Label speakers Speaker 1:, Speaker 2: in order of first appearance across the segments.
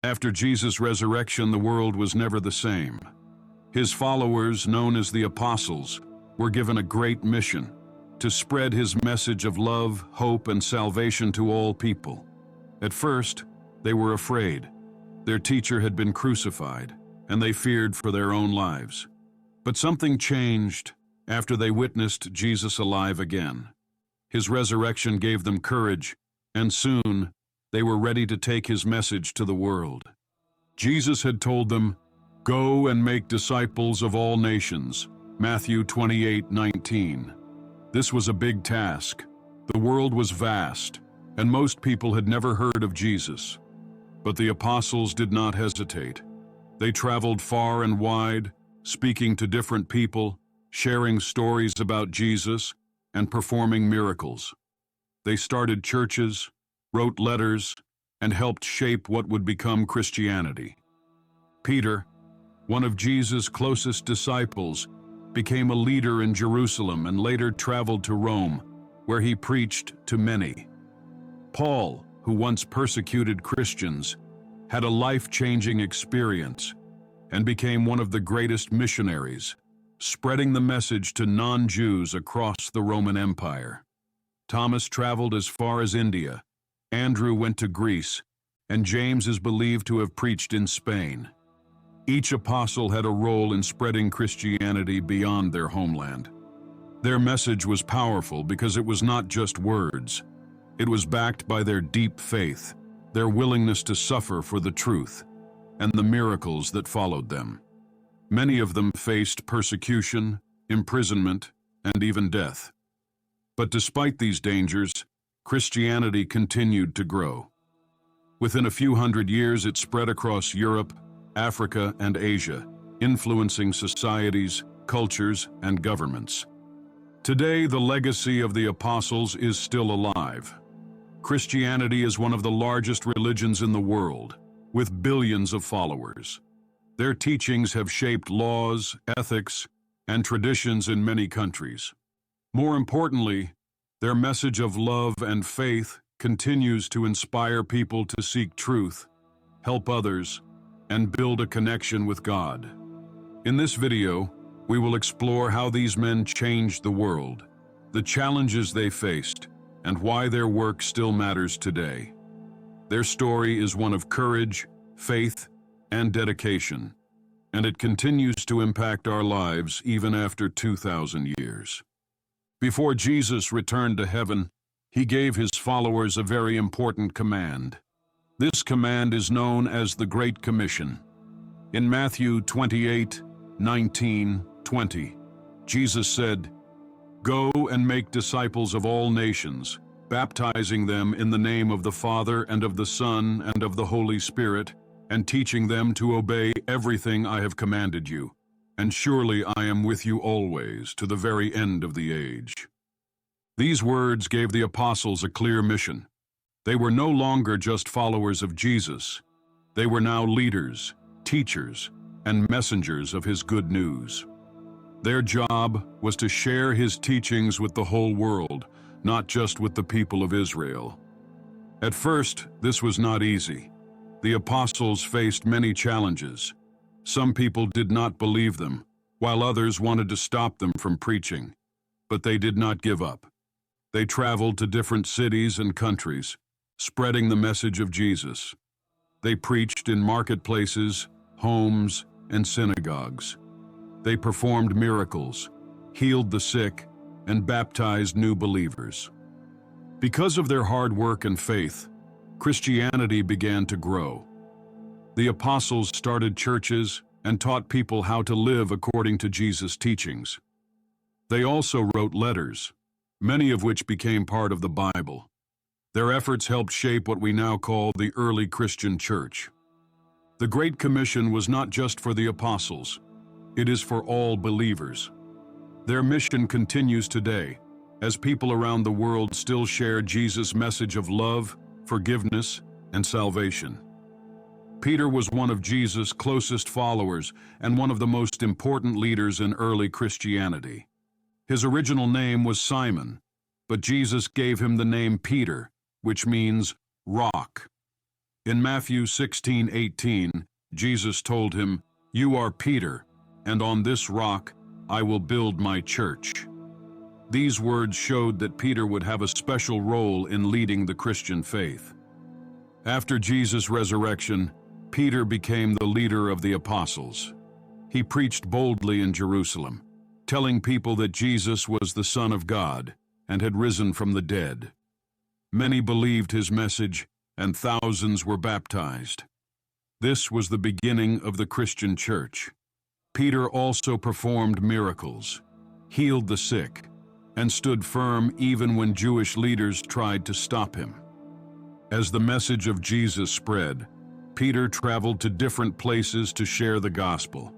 Speaker 1: After Jesus' resurrection, the world was never the same. His followers, known as the apostles, were given a great mission: to spread his message of love, hope, and salvation to all people. At first, they were afraid. Their teacher had been crucified, and they feared for their own lives. But something changed after they witnessed Jesus alive again. His resurrection gave them courage, and soon they were ready to take his message to the world. Jesus had told them, "Go and make disciples of all nations," Matthew 28:19. This was a big task. The world was vast, and most people had never heard of Jesus. But the apostles did not hesitate. They traveled far and wide, speaking to different people, sharing stories about Jesus, and performing miracles. They started churches, wrote letters, and helped shape what would become Christianity. Peter, one of Jesus' closest disciples, became a leader in Jerusalem and later traveled to Rome, where he preached to many. Paul, who once persecuted Christians, had a life-changing experience and became one of the greatest missionaries, spreading the message to non-Jews across the Roman Empire. Thomas traveled as far as India, Andrew went to Greece, and James is believed to have preached in Spain. Each apostle had a role in spreading Christianity beyond their homeland. Their message was powerful because it was not just words. It was backed by their deep faith, their willingness to suffer for the truth, and the miracles that followed them. Many of them faced persecution, imprisonment, and even death. But despite these dangers, Christianity continued to grow. Within a few hundred years, it spread across Europe, Africa, and Asia, influencing societies, cultures, and governments. Today, the legacy of the apostles is still alive. Christianity is one of the largest religions in the world, with billions of followers. Their teachings have shaped laws, ethics, and traditions in many countries. More importantly, their message of love and faith continues to inspire people to seek truth, help others, and build a connection with God. In this video, we will explore how these men changed the world, the challenges they faced, and why their work still matters today. Their story is one of courage, faith, and dedication, and it continues to impact our lives even after 2,000 years. Before Jesus returned to heaven, he gave his followers a very important command. This command is known as the Great Commission. In Matthew 28:19-20, Jesus said, "Go and make disciples of all nations, baptizing them in the name of the Father and of the Son and of the Holy Spirit, and teaching them to obey everything I have commanded you. And surely I am with you always, to the very end of the age." These words gave the apostles a clear mission. They were no longer just followers of Jesus. They were now leaders, teachers, and messengers of his good news. Their job was to share his teachings with the whole world, not just with the people of Israel. At first, this was not easy. The apostles faced many challenges. Some people did not believe them, while others wanted to stop them from preaching. But they did not give up. They traveled to different cities and countries, spreading the message of Jesus. They preached in marketplaces, homes, and synagogues. They performed miracles, healed the sick, and baptized new believers. Because of their hard work and faith, Christianity began to grow. The apostles started churches and taught people how to live according to Jesus' teachings. They also wrote letters, many of which became part of the Bible. Their efforts helped shape what we now call the early Christian church. The Great Commission was not just for the apostles, it is for all believers. Their mission continues today, as people around the world still share Jesus' message of love, forgiveness, and salvation. Peter was one of Jesus' closest followers and one of the most important leaders in early Christianity. His original name was Simon, but Jesus gave him the name Peter, which means rock. In Matthew 16:18, Jesus told him, "You are Peter, and on this rock I will build my church." These words showed that Peter would have a special role in leading the Christian faith. After Jesus' resurrection, Peter became the leader of the apostles. He preached boldly in Jerusalem, telling people that Jesus was the Son of God and had risen from the dead. Many believed his message, and thousands were baptized. This was the beginning of the Christian church. Peter also performed miracles, healed the sick, and stood firm even when Jewish leaders tried to stop him. As the message of Jesus spread, Peter traveled to different places to share the gospel.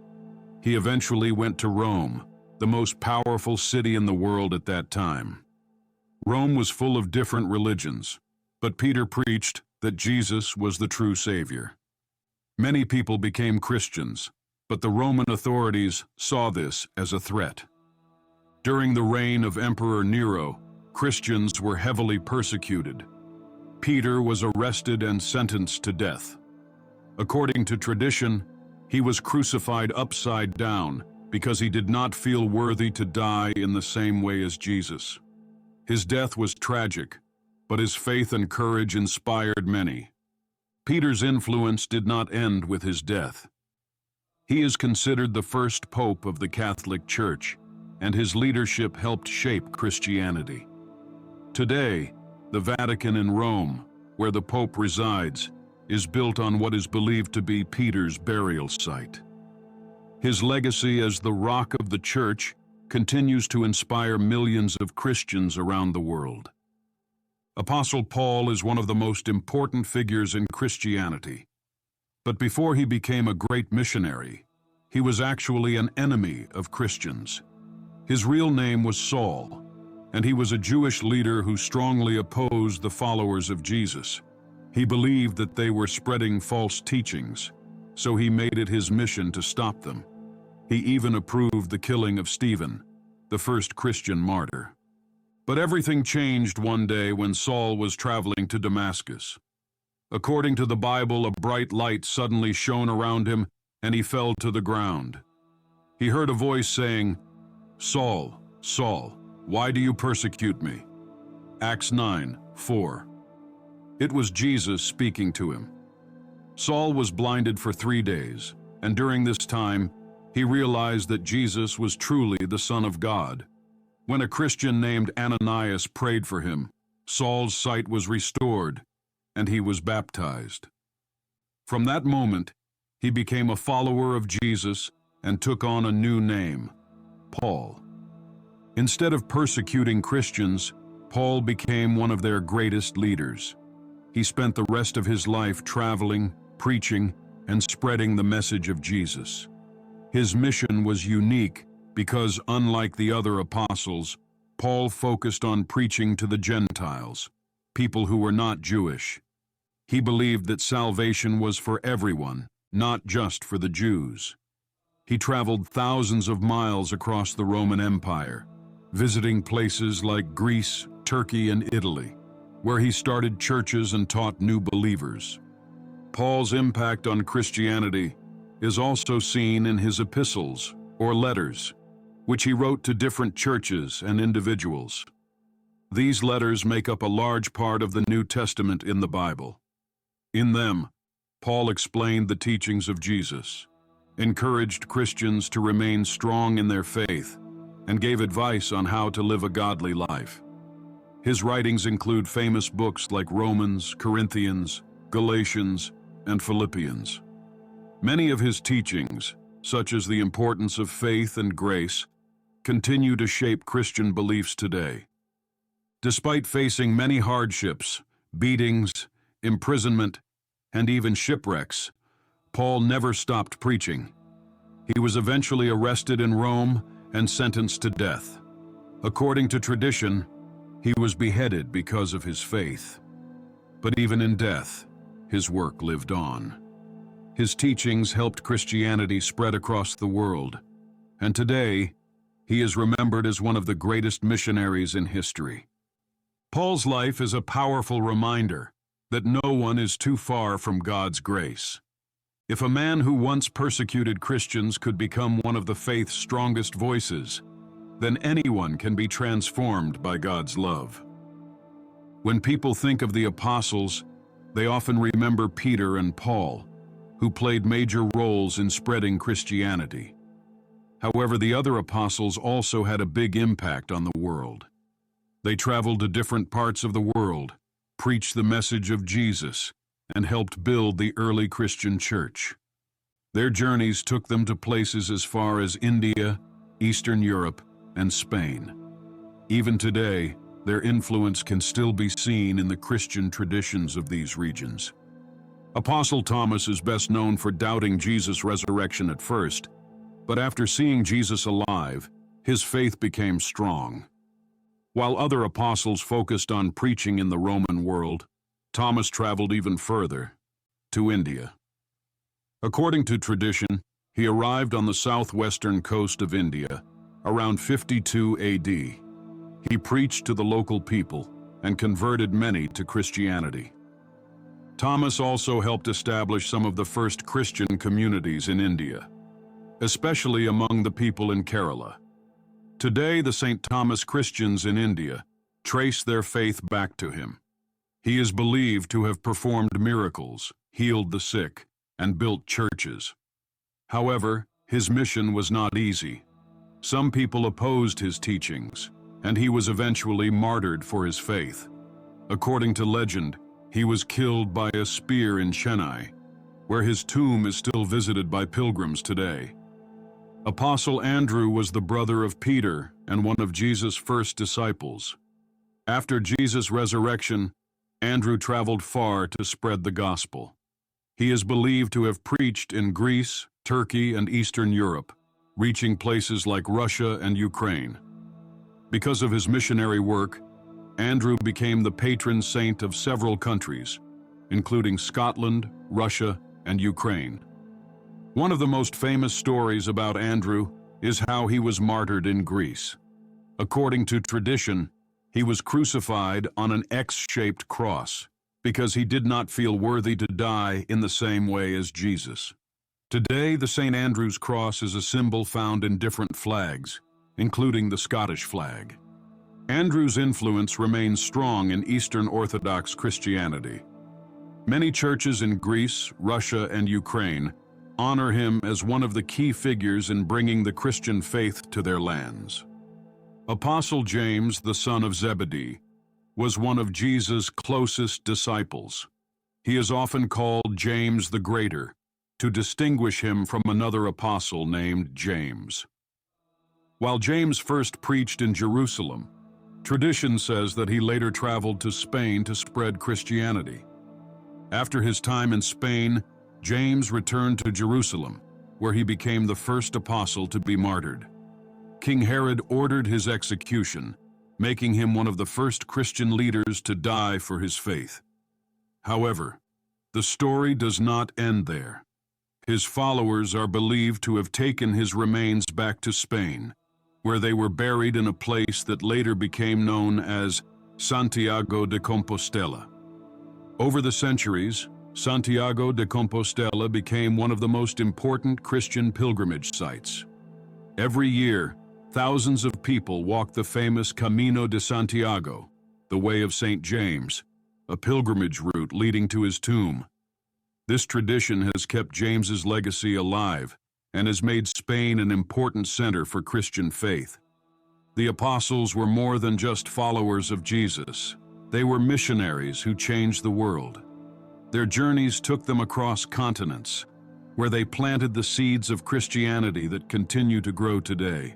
Speaker 1: He eventually went to Rome, the most powerful city in the world at that time. Rome was full of different religions, but Peter preached that Jesus was the true Savior. Many people became Christians, but the Roman authorities saw this as a threat. During the reign of Emperor Nero, Christians were heavily persecuted. Peter was arrested and sentenced to death. According to tradition, he was crucified upside down because he did not feel worthy to die in the same way as Jesus. His death was tragic, but his faith and courage inspired many. Peter's influence did not end with his death. He is considered the first pope of the Catholic Church, and his leadership helped shape Christianity. Today, the Vatican in Rome, where the Pope resides, is built on what is believed to be Peter's burial site. His legacy as the rock of the Church continues to inspire millions of Christians around the world. Apostle Paul is one of the most important figures in Christianity. But before he became a great missionary, he was actually an enemy of Christians. His real name was Saul, and he was a Jewish leader who strongly opposed the followers of Jesus. He believed that they were spreading false teachings, so he made it his mission to stop them. He even approved the killing of Stephen, the first Christian martyr. But everything changed one day when Saul was traveling to Damascus. According to the Bible, a bright light suddenly shone around him, and he fell to the ground. He heard a voice saying, "Saul, Saul, why do you persecute me?" Acts 9:4. It was Jesus speaking to him. Saul was blinded for 3 days, and during this time, he realized that Jesus was truly the Son of God. When a Christian named Ananias prayed for him, Saul's sight was restored, and he was baptized. From that moment, he became a follower of Jesus and took on a new name, Paul. Instead of persecuting Christians, Paul became one of their greatest leaders. He spent the rest of his life traveling, preaching, and spreading the message of Jesus. His mission was unique because, unlike the other apostles, Paul focused on preaching to the Gentiles, people who were not Jewish. He believed that salvation was for everyone, not just for the Jews. He traveled thousands of miles across the Roman Empire, visiting places like Greece, Turkey, and Italy, where he started churches and taught new believers. Paul's impact on Christianity is also seen in his epistles, or letters, which he wrote to different churches and individuals. These letters make up a large part of the New Testament in the Bible. In them, Paul explained the teachings of Jesus, encouraged Christians to remain strong in their faith, and gave advice on how to live a godly life. His writings include famous books like Romans, Corinthians, Galatians, and Philippians. Many of his teachings, such as the importance of faith and grace, continue to shape Christian beliefs today. Despite facing many hardships, beatings, imprisonment, and even shipwrecks, Paul never stopped preaching. He was eventually arrested in Rome and sentenced to death. According to tradition, he was beheaded because of his faith. But even in death, his work lived on. His teachings helped Christianity spread across the world, and today, he is remembered as one of the greatest missionaries in history. Paul's life is a powerful reminder that no one is too far from God's grace. If a man who once persecuted Christians could become one of the faith's strongest voices, then anyone can be transformed by God's love. When people think of the apostles, they often remember Peter and Paul, who played major roles in spreading Christianity. However, the other apostles also had a big impact on the world. They traveled to different parts of the world, preached the message of Jesus, and helped build the early Christian church. Their journeys took them to places as far as India, Eastern Europe, and Spain. Even today, their influence can still be seen in the Christian traditions of these regions. Apostle Thomas is best known for doubting Jesus' resurrection at first, but after seeing Jesus alive, his faith became strong. While other apostles focused on preaching in the Roman world, Thomas traveled even further, to India. According to tradition, he arrived on the southwestern coast of India around 52 AD. He preached to the local people and converted many to Christianity. Thomas also helped establish some of the first Christian communities in India, especially among the people in Kerala. Today, the St. Thomas Christians in India trace their faith back to him. He is believed to have performed miracles, healed the sick, and built churches. However, his mission was not easy. Some people opposed his teachings, and he was eventually martyred for his faith. According to legend, he was killed by a spear in Chennai, where his tomb is still visited by pilgrims today. Apostle Andrew was the brother of Peter and one of Jesus' first disciples. After Jesus' resurrection, Andrew traveled far to spread the gospel. He is believed to have preached in Greece, Turkey, and Eastern Europe, reaching places like Russia and Ukraine. Because of his missionary work, Andrew became the patron saint of several countries, including Scotland, Russia, and Ukraine. One of the most famous stories about Andrew is how he was martyred in Greece. According to tradition, he was crucified on an X-shaped cross because he did not feel worthy to die in the same way as Jesus. Today, the St. Andrew's cross is a symbol found in different flags, including the Scottish flag. Andrew's influence remains strong in Eastern Orthodox Christianity. Many churches in Greece, Russia, and Ukraine honor him as one of the key figures in bringing the Christian faith to their lands. Apostle James, the son of Zebedee, was one of Jesus' closest disciples. He is often called James the Greater, to distinguish him from another apostle named James. While James first preached in Jerusalem, tradition says that he later traveled to Spain to spread Christianity. After his time in Spain, James returned to Jerusalem, where he became the first apostle to be martyred. King Herod ordered his execution, making him one of the first Christian leaders to die for his faith. However, the story does not end there. His followers are believed to have taken his remains back to Spain, where they were buried in a place that later became known as Santiago de Compostela. Over the centuries, Santiago de Compostela became one of the most important Christian pilgrimage sites. Every year, thousands of people walk the famous Camino de Santiago, the Way of St. James, a pilgrimage route leading to his tomb. This tradition has kept James's legacy alive and has made Spain an important center for Christian faith. The apostles were more than just followers of Jesus. They were missionaries who changed the world. Their journeys took them across continents, where they planted the seeds of Christianity that continue to grow today.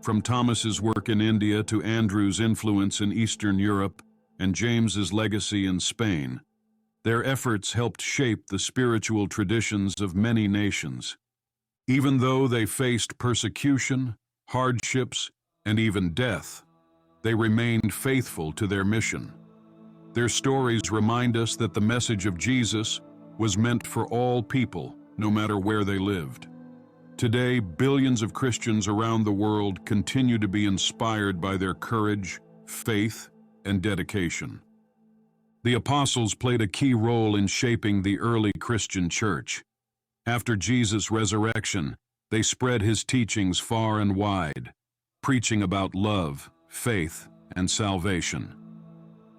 Speaker 1: From Thomas's work in India to Andrew's influence in Eastern Europe and James's legacy in Spain, their efforts helped shape the spiritual traditions of many nations. Even though they faced persecution, hardships, and even death, they remained faithful to their mission. Their stories remind us that the message of Jesus was meant for all people, no matter where they lived. Today, billions of Christians around the world continue to be inspired by their courage, faith, and dedication. The apostles played a key role in shaping the early Christian church. After Jesus' resurrection, they spread his teachings far and wide, preaching about love, faith, and salvation.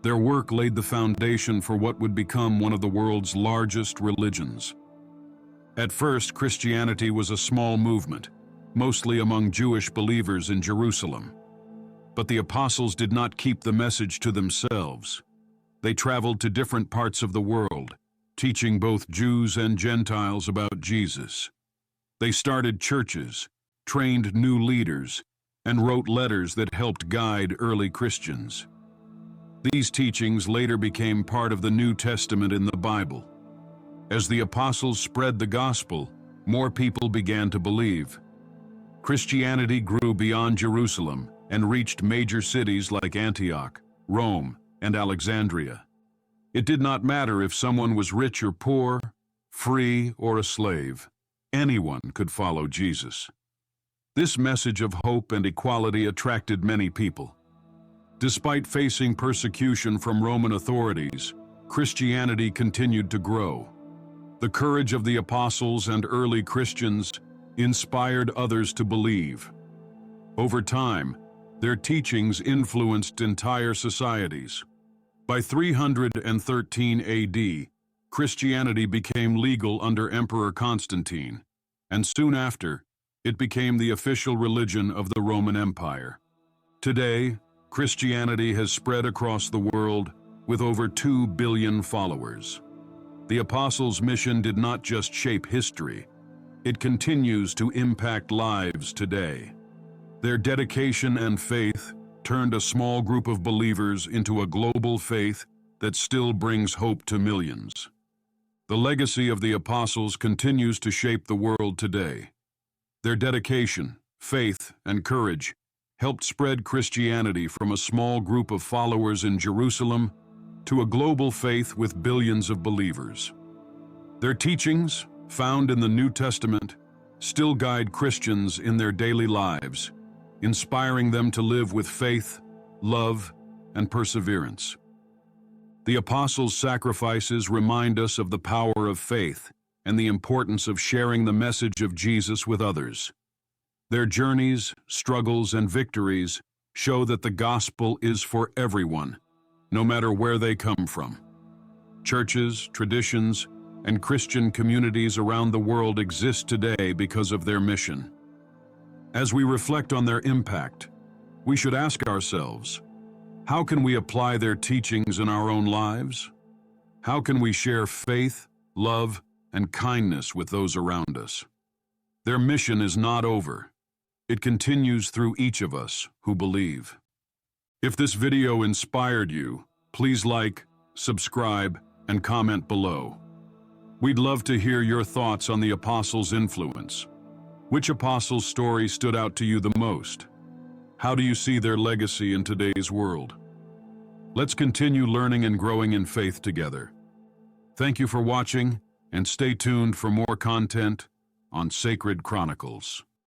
Speaker 1: Their work laid the foundation for what would become one of the world's largest religions. At first, Christianity was a small movement, mostly among Jewish believers in Jerusalem. But the apostles did not keep the message to themselves. They traveled to different parts of the world, teaching both Jews and Gentiles about Jesus. They started churches, trained new leaders, and wrote letters that helped guide early Christians. These teachings later became part of the New Testament in the Bible. As the apostles spread the gospel, more people began to believe. Christianity grew beyond Jerusalem and reached major cities like Antioch, Rome, and Alexandria. It did not matter if someone was rich or poor, free or a slave. Anyone could follow Jesus. This message of hope and equality attracted many people. Despite facing persecution from Roman authorities, Christianity continued to grow. The courage of the apostles and early Christians inspired others to believe. Over time, their teachings influenced entire societies. By 313 AD, Christianity became legal under Emperor Constantine, and soon after, it became the official religion of the Roman Empire. Today, Christianity has spread across the world with over 2 billion followers. The apostles' mission did not just shape history, it continues to impact lives today. Their dedication and faith turned a small group of believers into a global faith that still brings hope to millions. The legacy of the apostles continues to shape the world today. Their dedication, faith, and courage helped spread Christianity from a small group of followers in Jerusalem to a global faith with billions of believers. Their teachings, found in the New Testament, still guide Christians in their daily lives, inspiring them to live with faith, love, and perseverance. The apostles' sacrifices remind us of the power of faith and the importance of sharing the message of Jesus with others. Their journeys, struggles, and victories show that the gospel is for everyone, no matter where they come from. Churches, traditions, and Christian communities around the world exist today because of their mission. As we reflect on their impact, we should ask ourselves, how can we apply their teachings in our own lives? How can we share faith, love, and kindness with those around us? Their mission is not over. It continues through each of us who believe. If this video inspired you, please like, subscribe, and comment below. We'd love to hear your thoughts on the apostles' influence. Which apostle's story stood out to you the most? How do you see their legacy in today's world? Let's continue learning and growing in faith together. Thank you for watching, and stay tuned for more content on Sacred Chronicles.